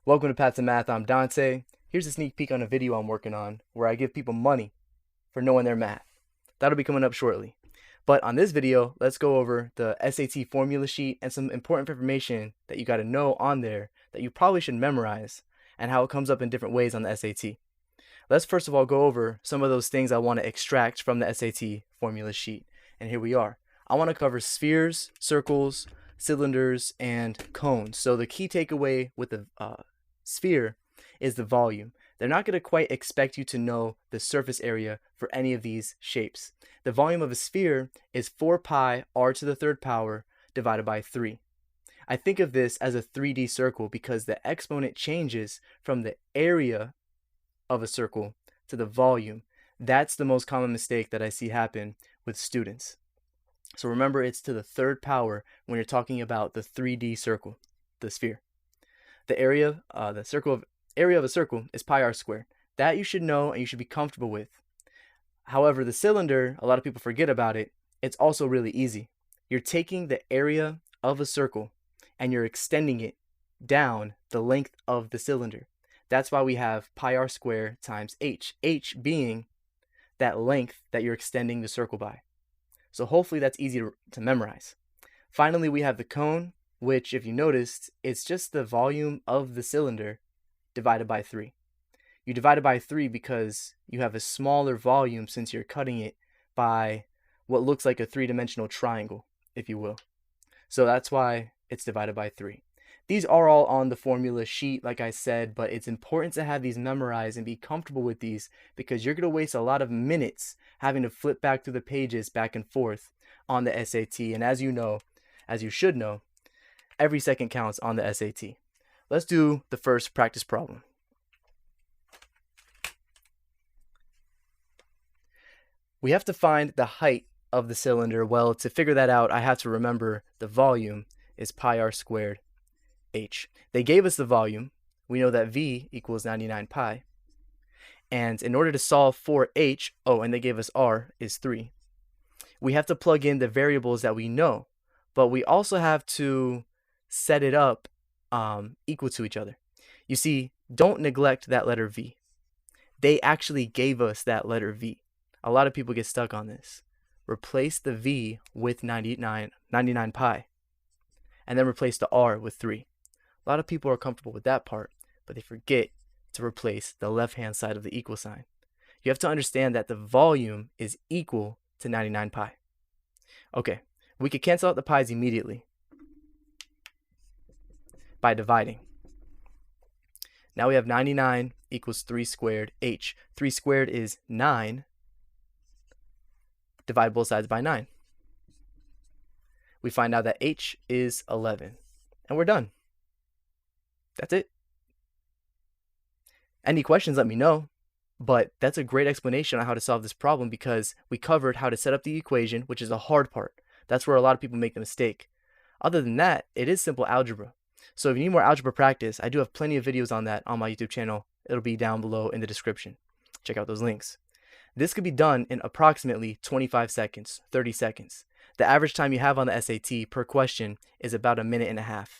Welcome to Paths to Math. I'm Dante. Here's a sneak peek on a video I'm working on where I give people money for knowing their math. That'll be coming up shortly. But on this video, let's go over the SAT formula sheet and some important information that you got to know on there that you probably should memorize and how it comes up in different ways on the SAT. Let's first of all go over some of those things I want to extract from the SAT formula sheet. And here we are. I want to cover spheres, circles, cylinders, and cones. So the key takeaway with the sphere is the volume. They're not going to quite expect you to know the surface area for any of these shapes. The volume of a sphere is 4 pi r to the third power divided by 3. I think of this as a 3D circle because the exponent changes from the area of a circle to the volume. That's the most common mistake that I see happen with students. So remember, it's to the third power when you're talking about the 3D circle, the sphere. The area, area of a circle is pi r squared. That you should know and you should be comfortable with. However, the cylinder, a lot of people forget about it. It's also really easy. You're taking the area of a circle and you're extending it down the length of the cylinder. That's why we have pi r squared times h. H being that length that you're extending the circle by. So hopefully that's easy to memorize. Finally, we have the cone, which, if you noticed, it's just the volume of the cylinder divided by 3. You divide it by 3 because you have a smaller volume since you're cutting it by what looks like a three-dimensional triangle, if you will. So that's why it's divided by 3. These are all on the formula sheet, like I said, but it's important to have these memorized and be comfortable with these because you're going to waste a lot of minutes having to flip back through the pages back and forth on the SAT. And as you know, as you should know, every second counts on the SAT. Let's do the first practice problem. We have to find the height of the cylinder. Well, to figure that out, I have to remember the volume is pi r squared h. They gave us the volume. We know that V equals 99 pi. And in order to solve for h, and they gave us r is 3, we have to plug in the variables that we know, but we also have to set it up equal to each other. You see, don't neglect that letter V. They actually gave us that letter V. A lot of people get stuck on this. Replace the V with 99 pi, and then replace the R with 3. A lot of people are comfortable with that part, but they forget to replace the left-hand side of the equal sign. You have to understand that the volume is equal to 99 pi. Okay, we could cancel out the pi's immediately by dividing. Now we have 99 equals 3 squared h. 3 squared is 9. Divide both sides by 9. We find out that h is 11. And we're done. That's it. Any questions, let me know. But that's a great explanation on how to solve this problem because we covered how to set up the equation, which is the hard part. That's where a lot of people make the mistake. Other than that, it is simple algebra. So if you need more algebra practice, I do have plenty of videos on that on my YouTube channel. It'll be down below in the description. Check out those links. This could be done in approximately 25 seconds, 30 seconds. The average time you have on the SAT per question is about 1.5 minutes.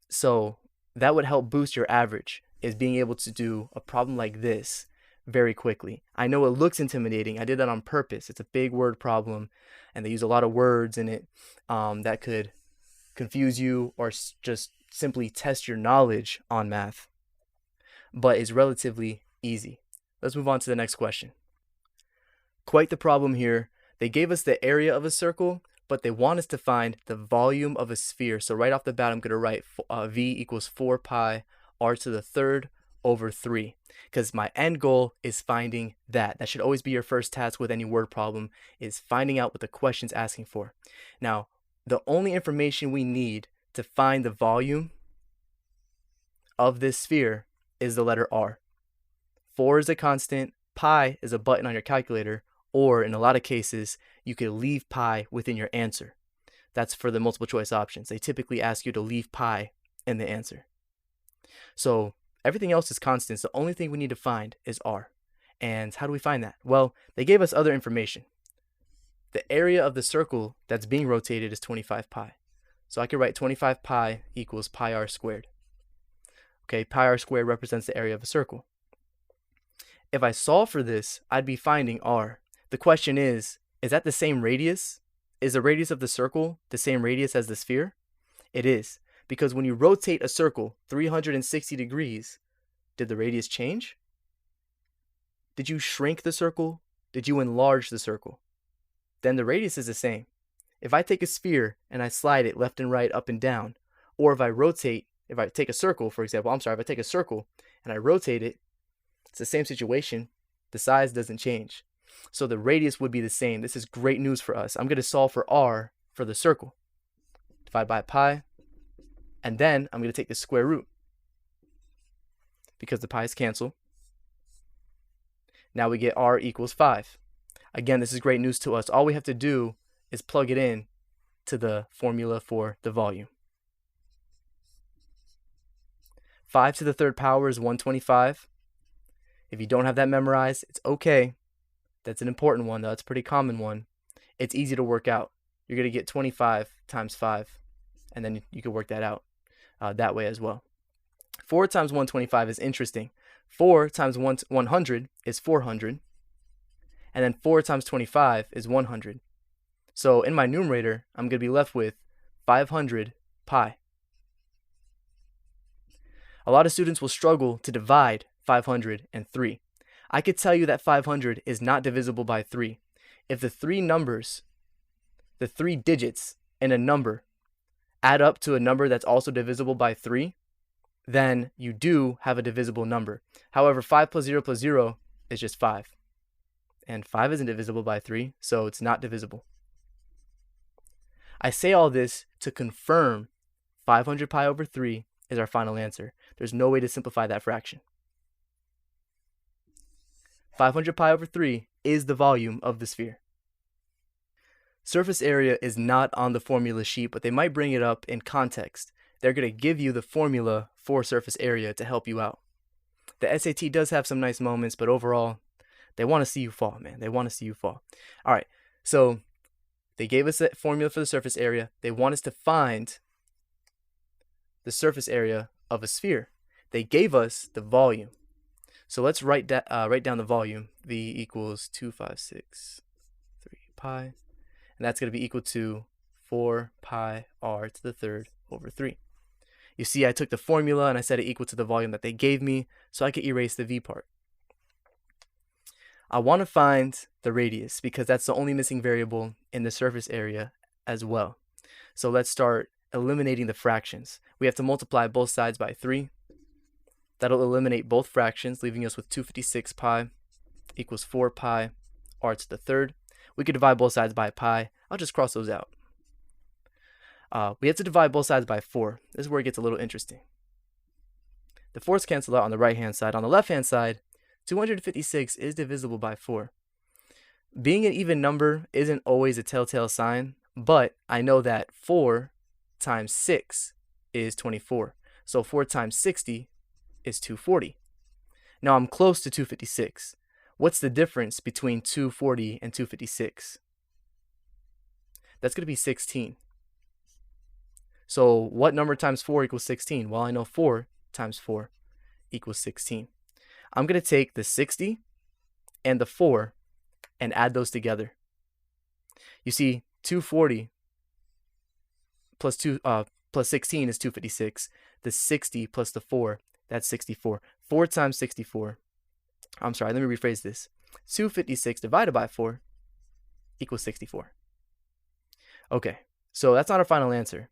So that would help boost your average, is being able to do a problem like this very quickly. I know it looks intimidating. I did that on purpose. It's a big word problem, and they use a lot of words in it that could confuse you or just simply test your knowledge on math. But it's relatively easy. Let's move on to the next question. Quite the problem here. They gave us the area of a circle, but they want us to find the volume of a sphere. So right off the bat, I'm going to write V equals 4 pi r to the third over 3, because my end goal is finding that. That should always be your first task with any word problem, is finding out what the question's asking for. Now, the only information we need to find the volume of this sphere is the letter R. 4 is a constant, pi is a button on your calculator, or in a lot of cases, you could leave pi within your answer. That's for the multiple choice options. They typically ask you to leave pi in the answer. So everything else is constants. The only thing we need to find is R. And how do we find that? Well, they gave us other information. The area of the circle that's being rotated is 25 pi. So I could write 25 pi equals pi r squared. Okay, pi r squared represents the area of a circle. If I solve for this, I'd be finding r. The question is that the same radius? Is the radius of the circle the same radius as the sphere? It is, because when you rotate a circle 360 degrees, did the radius change? Did you shrink the circle? Did you enlarge the circle? Then the radius is the same. If I take a sphere and I slide it left and right, up and down, or if I take a circle, for example, if I take a circle and I rotate it, it's the same situation. The size doesn't change. So the radius would be the same. This is great news for us. I'm going to solve for r for the circle. Divide by pi. And then I'm going to take the square root, because the pi's cancel. Now we get r equals 5. Again, this is great news to us. All we have to do is plug it in to the formula for the volume. 5 to the third power is 125. If you don't have that memorized, it's okay. That's an important one, though. It's a pretty common one. It's easy to work out. You're going to get 25 times 5, and then you can work that out that way as well. 4 times 125 is interesting. 4 times 100 is 400. And then 4 times 25 is 100. So in my numerator, I'm going to be left with 500 pi. A lot of students will struggle to divide 503. I could tell you that 500 is not divisible by 3. If the three digits in a number add up to a number that's also divisible by 3, then you do have a divisible number. However, 5 plus 0 is just 5. And 5 isn't divisible by 3, so it's not divisible. I say all this to confirm 500 pi over 3 is our final answer. There's no way to simplify that fraction. 500 pi over 3 is the volume of the sphere. Surface area is not on the formula sheet, but they might bring it up in context. They're going to give you the formula for surface area to help you out. The SAT does have some nice moments, but overall, they want to see you fall, man. They want to see you fall. All right, so they gave us a formula for the surface area. They want us to find the surface area of a sphere. They gave us the volume. So let's write down the volume. V equals 256.3 pi. And that's going to be equal to 4 pi r to the third over 3. You see, I took the formula and I set it equal to the volume that they gave me, so I could erase the v part. I want to find the radius because that's the only missing variable in the surface area as well. So let's start eliminating the fractions. We have to multiply both sides by 3. That'll eliminate both fractions, leaving us with 256 pi equals 4 pi r to the third. We could divide both sides by pi. I'll just cross those out. We have to divide both sides by 4. This is where it gets a little interesting. The 4's cancel out on the right-hand side. On the left-hand side, 256 is divisible by 4. Being an even number isn't always a telltale sign, but I know that 4 times 6 is 24. So 4 times 60 is 240. Now I'm close to 256. What's the difference between 240 and 256? That's going to be 16. So what number times 4 equals 16? Well, I know 4 times 4 equals 16. I'm going to take the 60 and the 4 and add those together. You see, 240 plus 16 is 256. The 60 plus the 4, that's 64. 4 times 64. I'm sorry, let me rephrase this. 256 divided by 4 equals 64. Okay, so that's not our final answer.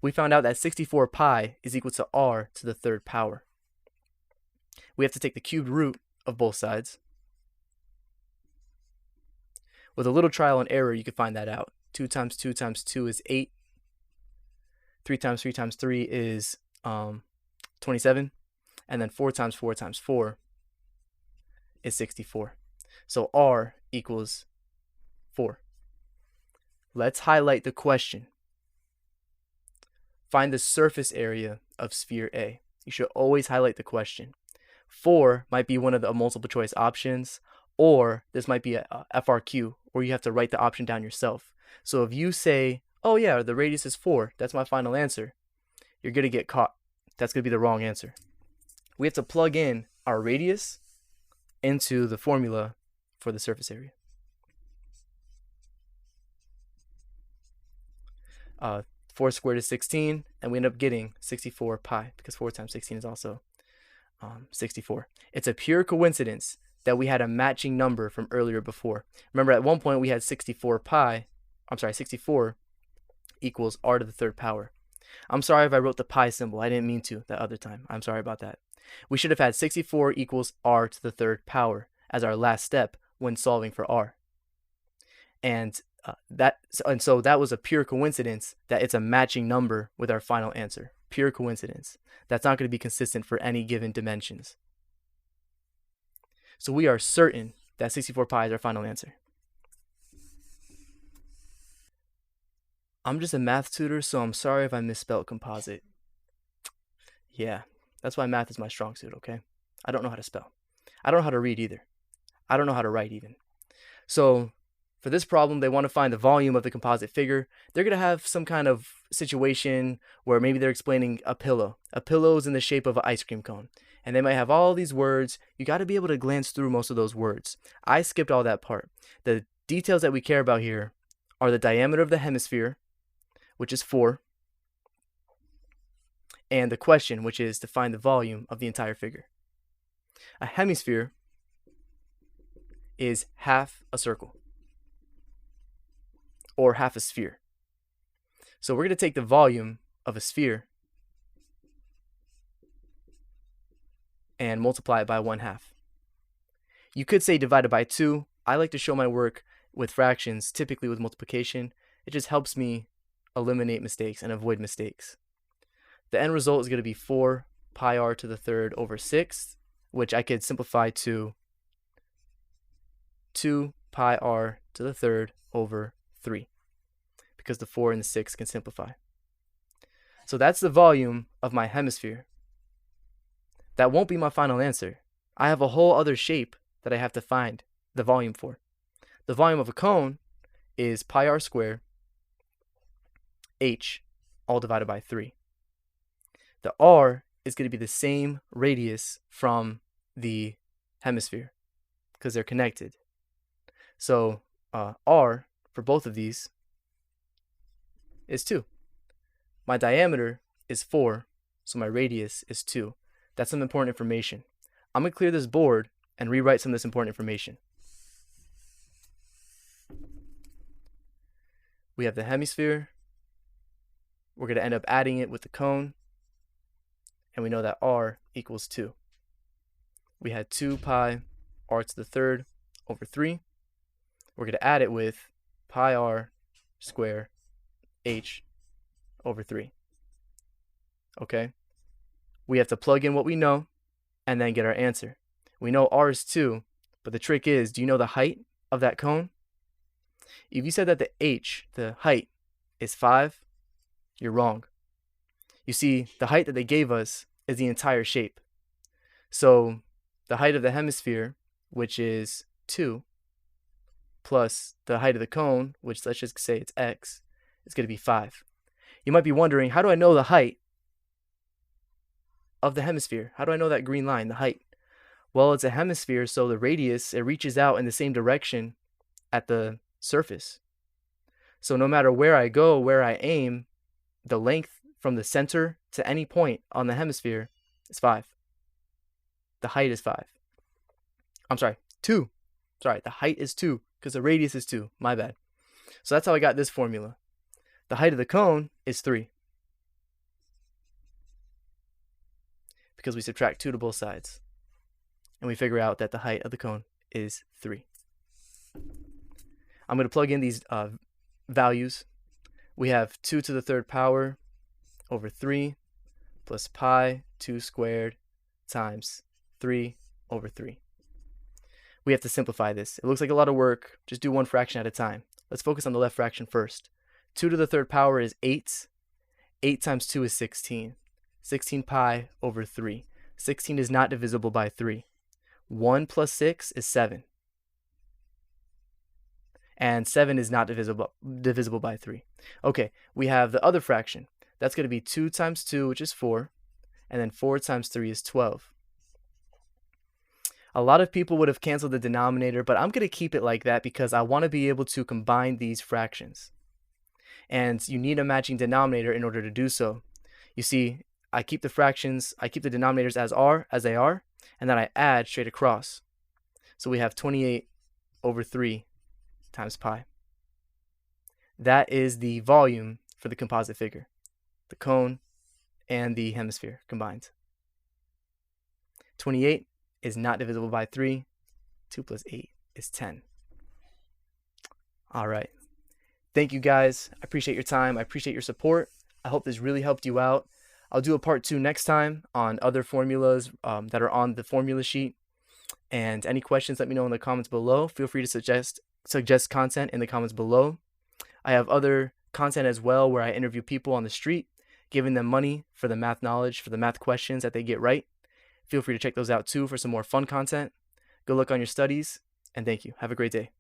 We found out that 64 pi is equal to r to the third power. We have to take the cubed root of both sides. With a little trial and error, you can find that out. 2 times 2 times 2 is 8. 3 times 3 times 3 is 27. And then 4 times 4 times 4 is 64. So r equals 4. Let's highlight the question. Find the surface area of sphere A. You should always highlight the question. 4 might be one of the multiple choice options. or this might be a FRQ, or you have to write the option down yourself. So if you say, oh yeah, the radius is 4, that's my final answer, you're going to get caught. That's going to be the wrong answer. We have to plug in our radius into the formula for the surface area. 4 squared is 16, and we end up getting 64 pi, because 4 times 16 is also 64. It's a pure coincidence that we had a matching number from earlier before. Remember, at one point we had 64 equals r to the third power. I'm sorry if I wrote the pi symbol. I didn't mean to that other time. I'm sorry about that. We should have had 64 equals r to the third power as our last step when solving for r. And so that was a pure coincidence that it's a matching number with our final answer. Pure coincidence. That's not going to be consistent for any given dimensions. So we are certain that 64 pi is our final answer. I'm just a math tutor, so I'm sorry if I misspelled composite. Yeah, that's why math is my strong suit, okay? I don't know how to spell. I don't know how to read either. I don't know how to write even. So for this problem, they want to find the volume of the composite figure. They're going to have some kind of situation where maybe they're explaining a pillow. A pillow is in the shape of an ice cream cone. And they might have all these words. You got to be able to glance through most of those words. I skipped all that part. The details that we care about here are the diameter of the hemisphere, which is 4, and the question, which is to find the volume of the entire figure. A hemisphere is half a circle, or half a sphere. So we're going to take the volume of a sphere and multiply it by 1/2. You could say divided by 2. I like to show my work with fractions, typically with multiplication. It just helps me eliminate mistakes and avoid mistakes. The end result is going to be 4 pi r to the third over 6, which I could simplify to 2 pi r to the third over 3, because the 4 and the 6 can simplify. So that's the volume of my hemisphere. That won't be my final answer. I have a whole other shape that I have to find the volume for. The volume of a cone is pi r squared h, all divided by 3. The r is going to be the same radius from the hemisphere because they're connected. So r for both of these is 2. My diameter is 4, so my radius is 2. That's some important information. I'm going to clear this board and rewrite some of this important information. We have the hemisphere. We're going to end up adding it with the cone. And we know that r equals 2. We had 2 pi r to the third over 3. We're going to add it with pi r squared h over 3. Okay? We have to plug in what we know and then get our answer. We know r is 2, but the trick is, do you know the height of that cone? If you said that the h, the height, is 5, you're wrong. You see, the height that they gave us is the entire shape. So the height of the hemisphere, which is 2, plus the height of the cone, which let's just say it's x, is going to be 5. You might be wondering, how do I know the height of the hemisphere? How do I know that green line, the height? Well, it's a hemisphere, so the radius, it reaches out in the same direction at the surface. So no matter where I go, where I aim, the length from the center to any point on the hemisphere is 5. The height is 5. I'm sorry, 2. Sorry, the height is 2 because the radius is 2. My bad. So that's how I got this formula. The height of the cone is 3, because we subtract 2 to both sides. And we figure out that the height of the cone is 3. I'm going to plug in these values. We have 2 to the third power over 3 plus pi 2 squared times 3 over 3. We have to simplify this. It looks like a lot of work. Just do one fraction at a time. Let's focus on the left fraction first. 2 to the third power is 8. 8 times 2 is 16. 16 pi over 3. 16 is not divisible by 3. 1 plus 6 is 7. and 7 is not divisible by 3. Okay, we have the other fraction. That's going to be 2 times 2, which is 4, and then 4 times 3 is 12. A lot of people would have canceled the denominator, but I'm going to keep it like that because I want to be able to combine these fractions. And you need a matching denominator in order to do so. You see, I keep the fractions, I keep the denominators as they are, and then I add straight across. So we have 28 over 3 times pi. That is the volume for the composite figure, the cone and the hemisphere combined. 28 is not divisible by 3. 2 plus 8 is 10. All right. Thank you guys. I appreciate your time. I appreciate your support. I hope this really helped you out. I'll do a part 2 next time on other formulas that are on the formula sheet. And any questions, let me know in the comments below. Feel free to suggest content in the comments below. I have other content as well where I interview people on the street, giving them money for the math knowledge, for the math questions that they get right. Feel free to check those out too for some more fun content. Good luck on your studies, and thank you. Have a great day.